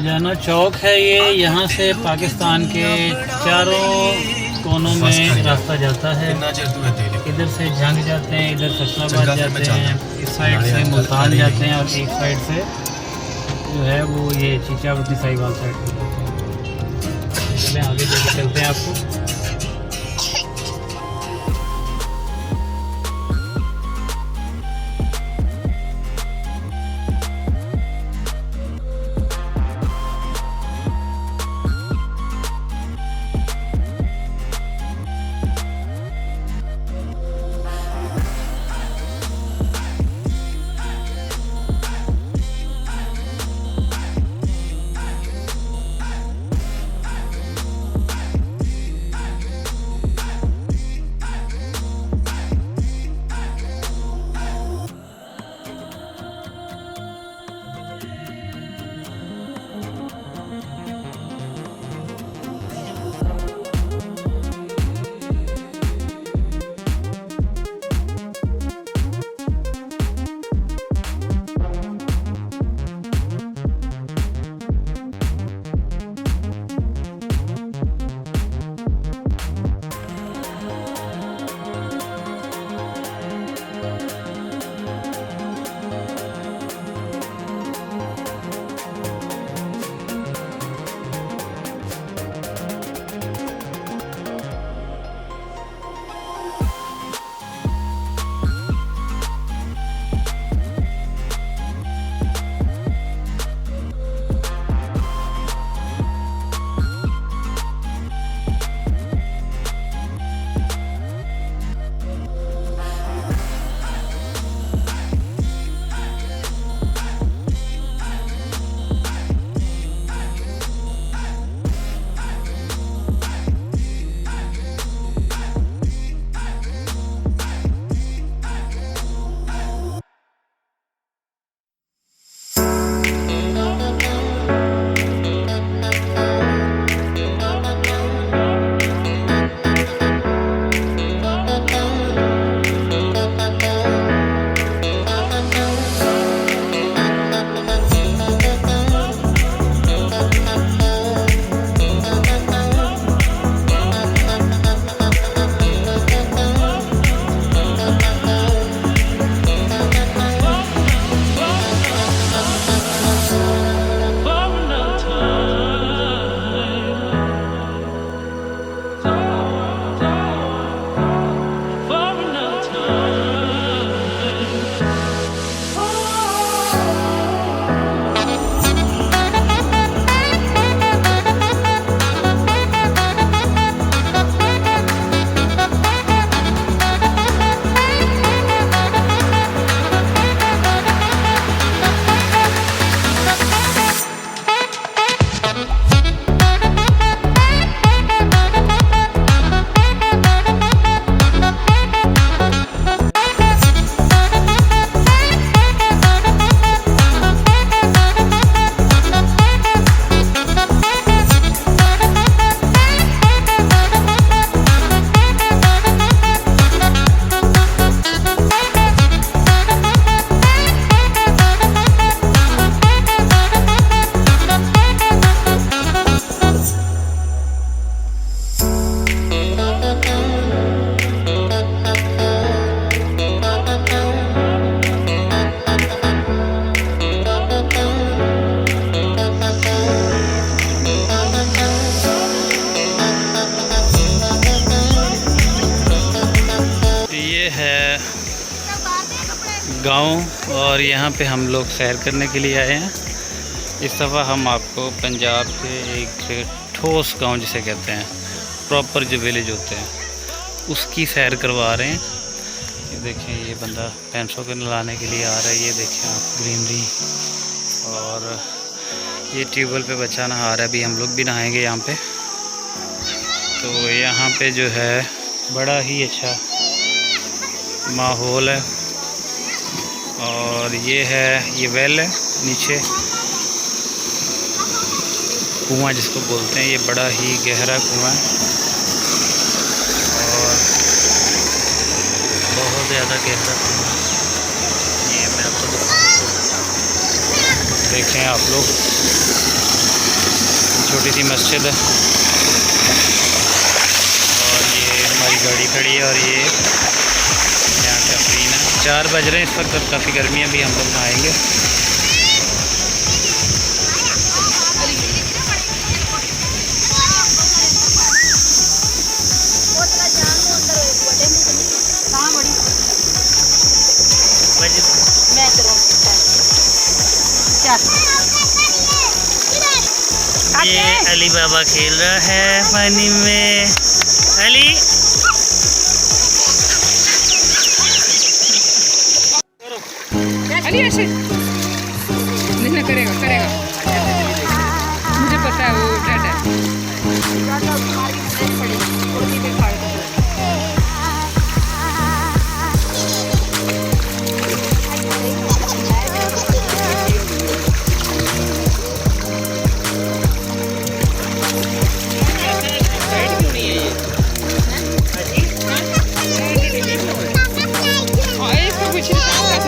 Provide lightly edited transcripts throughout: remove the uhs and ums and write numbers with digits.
जाना चौक है ये, यहाँ से पाकिस्तान के चारों कोनों में रास्ता जाता है। इधर से जंग जाते हैं, इधर फैसलाबाद जाते हैं, इस साइड से मुल्तान जाते हैं और एक साइड से जो है वो ये चीचावती साहिवाल साइड पे जाते हैं। चलें आगे लेके चलते हैं आपको। गांव और यहाँ पे हम लोग सैर करने के लिए आए हैं। इस दफ़ा हम आपको पंजाब के एक ठोस गांव जिसे कहते हैं, प्रॉपर जो विलेज होते हैं, उसकी सैर करवा रहे हैं। ये देखें, ये बंदा भैंसों को नहलाने के लिए आ रहा है। ये देखें आप ग्रीनरी, और ये ट्यूबवेल पे बच्चा नहा रहा है। अभी हम लोग भी नहाएंगे यहाँ पे। तो यहाँ पे जो है बड़ा ही अच्छा माहौल है। और ये है, ये वेल है नीचे, कुआं जिसको बोलते हैं। ये बड़ा ही गहरा कुआं है और बहुत ज़्यादा गहरा कुआं। ये मैं आपको दिखाऊँ, देखें आप लोग। छोटी सी मस्जिद है और ये हमारी गाड़ी खड़ी है और ये यहाँ का सीन है। 4 बज रहे हैं इस वक्त, काफ़ी गर्मी है, अभी हम लोग नहाएंगे। ये अली बाबा खेल रहा है पानी में। अली अली ऐसे नहीं करेगा करेगा, मुझे पता है वो डेड है।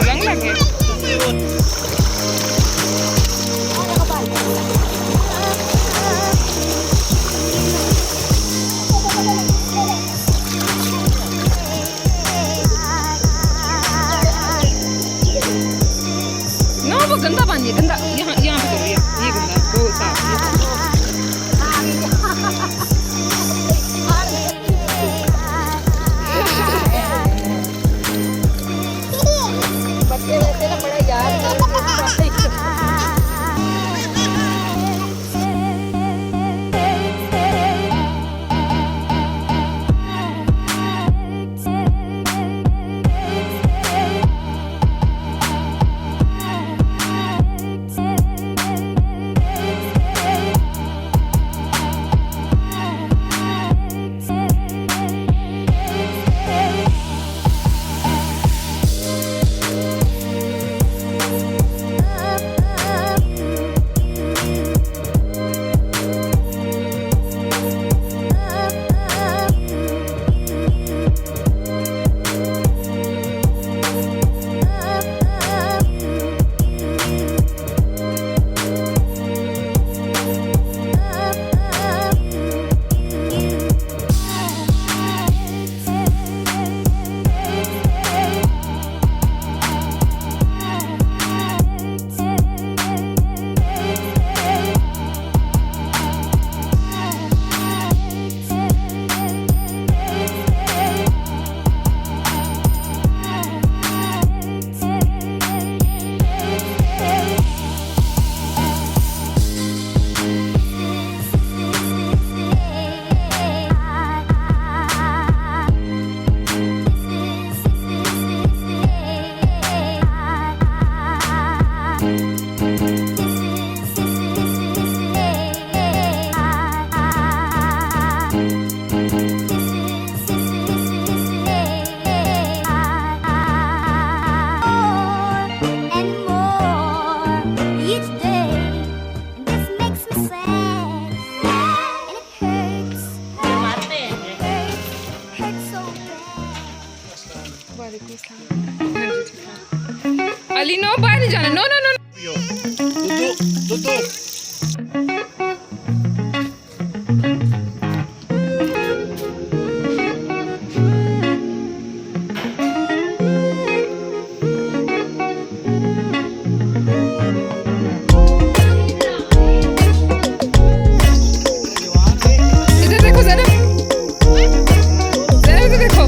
रंग लगे ना, वो गंदा पानी है, गंदा। यहाँ यहाँ पे करो, ये गंदा, वो साफ। अली नो, बाहर नहीं जाना। नो नो नो इधर देखो ज़रा, ज़रा इधर देखो।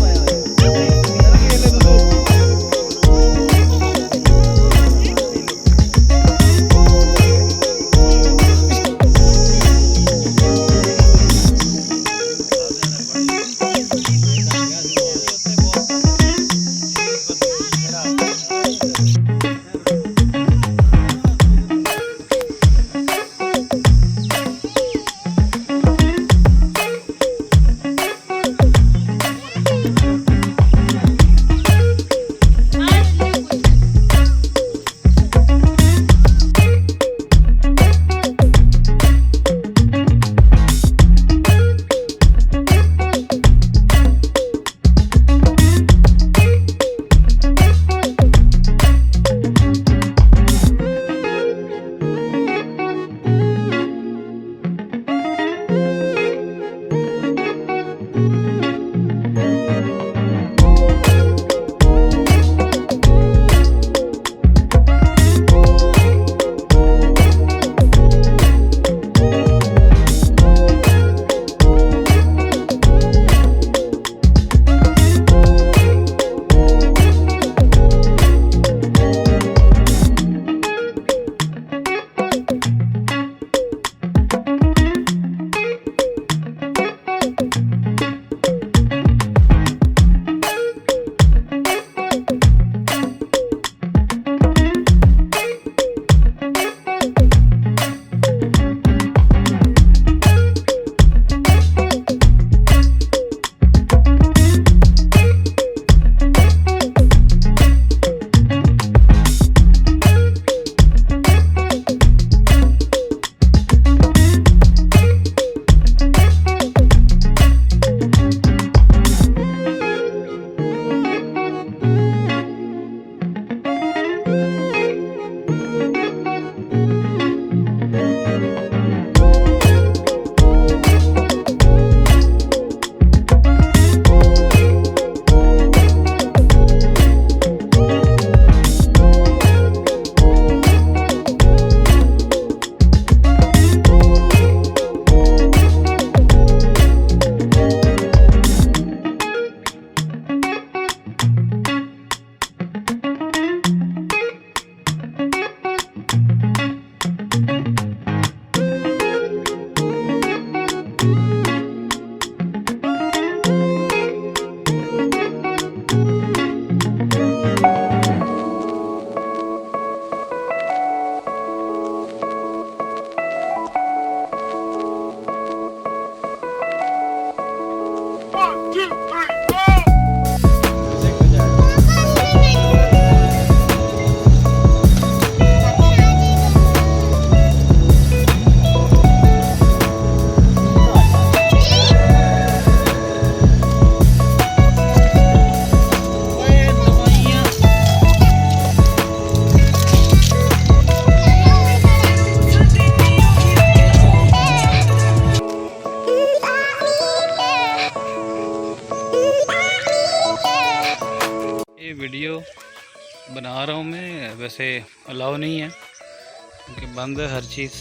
बना रहा हूँ मैं, वैसे अलाउ नहीं है क्योंकि बंद है हर चीज़,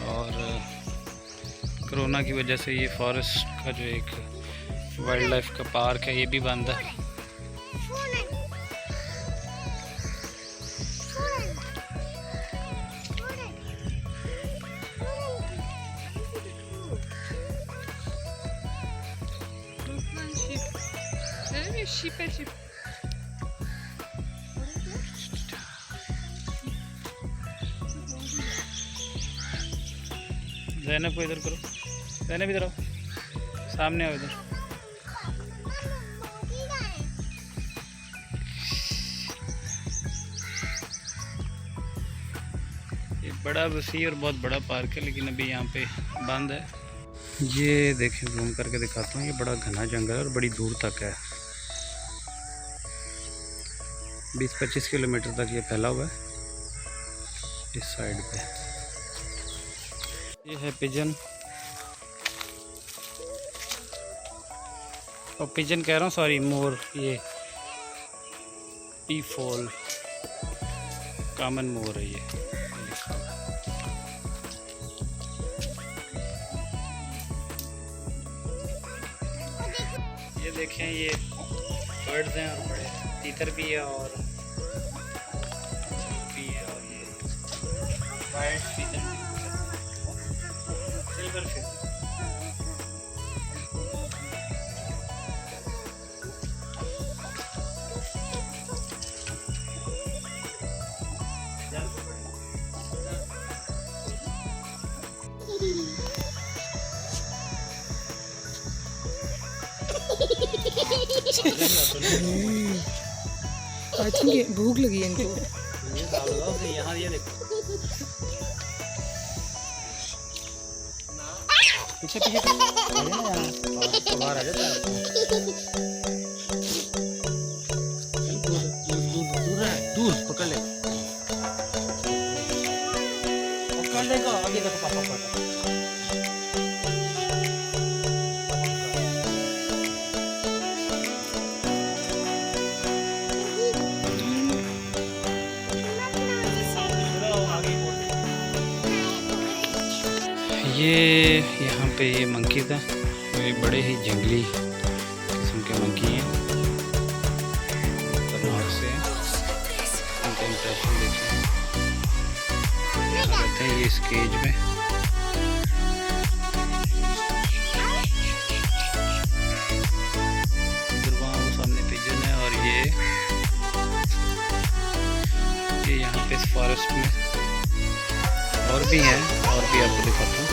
और कोरोना की वजह से ये फॉरेस्ट का जो एक वाइल्ड लाइफ का पार्क है ये भी बंद है। ज़ैनब को इधर करो, ज़ैनब इधर आओ, सामने आओ इधर। ये बड़ा वसी और बहुत बड़ा पार्क है, लेकिन अभी यहाँ पे बंद है। ये देखें, जूम करके दिखाता हूँ, ये बड़ा घना जंगल है और बड़ी दूर तक है, 20-25 किलोमीटर तक ये फैला हुआ है इस साइड पे। ये है पिजन, और पिजन कह रहा हूँ, सॉरी मोर, ये पीफॉल कॉमन मोर है ये। ये देखें, ये बर्ड्स हैं और बड़े तीतर भी है और भी है, और ये वाइट पिजन भी, सिल्वर फिश। आई थिंक भूख लगी है इनको। ये डाल दो उसने, यहाँ ये देखो पीछे पीछे बाहर आ जाता है। दूर पकड़ ले, पकड़ लेगा, आगे देखो पापा पकड़। ये यहाँ पे ये मंकीज़ हैं, ये बड़े ही जंगली किस्म के मंकी हैं, खतरनाक से हैं, उनका इंप्रेशन देखिए। यहाँ रहते हैं ये इस केज में। इधर वहाँ वो सामने पिजन है, और ये यहाँ पे इस फॉरेस्ट में और भी हैं, और भी आपको दिखाता हूँ।